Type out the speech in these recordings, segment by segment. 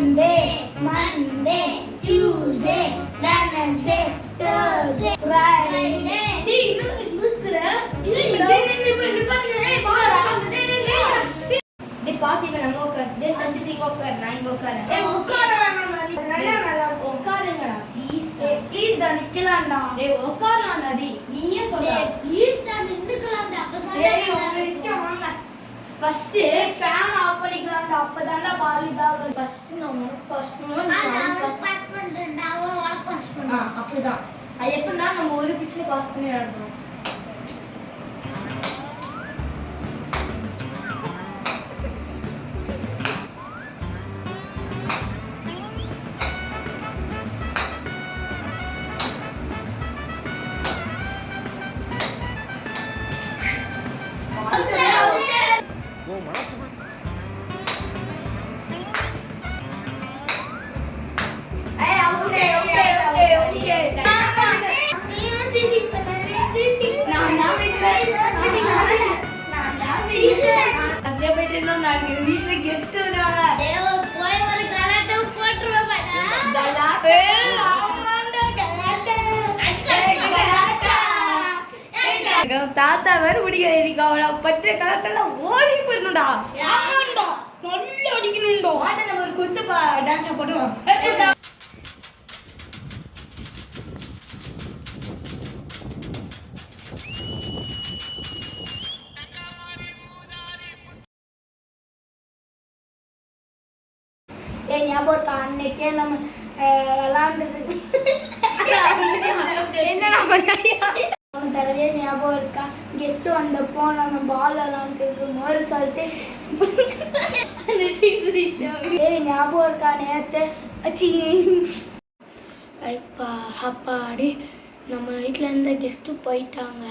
Monday, Tuesday, Wednesday, Thursday, Friday. பாத்தீங்க நாங்க உட்காரு சஞ்சித் இங்க உட்காரு நான் இங்க உட்காரேன் உட்காருங்கடா ப்ளீஸ் டா நிக்கலாம்டா உட்காரலாம்டா நீயே சொல்ற ப்ளீஸ் டா நின்னுக்கலாம்டா அப்ப சரி உங்க இஷ்டம் வாங்க ஃபர்ஸ்ட் ஃபேன் ஆஃப் பண்ணிக்கலாம்டா அப்பதான்டா பால் இதாக ஃபர்ஸ்ட் நான் உனக்கு பாஸ் பண்ணுவேன் நான் பாஸ் பண்றேன்டா உனக்கு பாஸ் பண்ணு அப்படிதான் அது எப்படின்னா நம்ம ஒரு பிட்ச்ல பாஸ் பண்ணி ஆடுறோம் வீட்டுல கெஸ்ட் வராங்க போய் ஒரு கலாட்டை போட்டுருவேன் தாத்தா வேற முடியாது எனக்கு அவளை பற்ற கலாட்டெல்லாம் ஓடி போயிடணும்டா நல்லா அடிக்கணும்டா நம்ம ஒரு குத்து டான்ஸ் போடுவோம் ஞாபகம் இருக்கா அன்னைக்கே நம்ம விளாண்டுது என்ன தடவையே ஞாபகம் இருக்கா கெஸ்ட் வந்தப்போ நம்ம பால் விளாண்டுறது மாதிரி சொல்லிட்டு ஞாபகம் இருக்கா நேற்று இப்போ அப்பாடி நம்ம வீட்டில் இருந்த கெஸ்ட்டு போயிட்டாங்க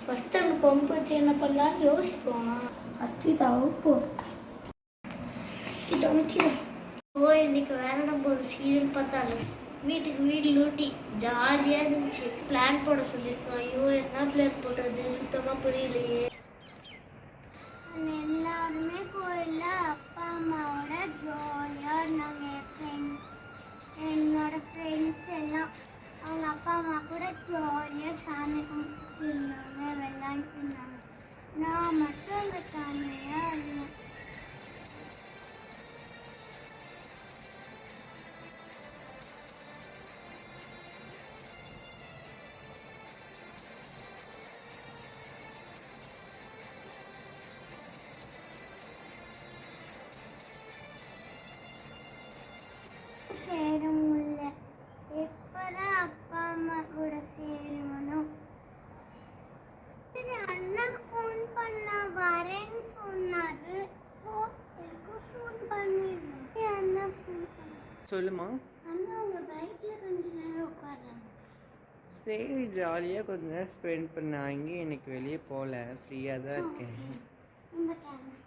ஃபஸ்ட்டு அந்த பம்பு வச்சு என்ன பண்ணலான்னு யோசிப்போம் ஃபஸ்ட்டு இதை அவுப்போம் இன்னைக்கு வேற நம்ம ஒரு சீரியல் பார்த்தால வீட்டுக்கு வீடு லூட்டி ஜாலியாக இருந்துச்சு பிளான் போட சொல்லியிருக்கோம் ஐயோ என்ன பிளான் போடுறது சுத்தமாக புரியலையே எல்லாருமே கோயிலில் அப்பா அம்மாவோட ஜாலியாக இருந்தாங்க என்னோட ஃப்ரெண்ட்ஸ் எல்லாம் அவங்க அப்பா அம்மா கூட ஜாலியாக சாமி கும்பிட்டு இருந்தாங்க விளையாண்டு இருந்தாங்க நான் மட்டும் அங்கே தனியாக இருந்தேன் சேரும் இல்லை எப்போதான் அப்பா அம்மா கூட சேருவனும் அண்ணாக்கு ஃபோன் பண்ணா வரேன்னு சொன்னாரு ஃபோன் பண்ணிருந்தேன் அண்ணா ஃபோன் சொல்லுமா அண்ணா உங்க பைக்ல கொஞ்ச நேரம் உட்காரலாம் சரி ஜாலியாக கொஞ்ச நேரம் ஸ்பெண்ட் பண்ண அங்கேயும் எனக்கு வெளியே போகல ஃப்ரீயாக தான் இருக்கேன் ரொம்ப தேங்க்ஸ்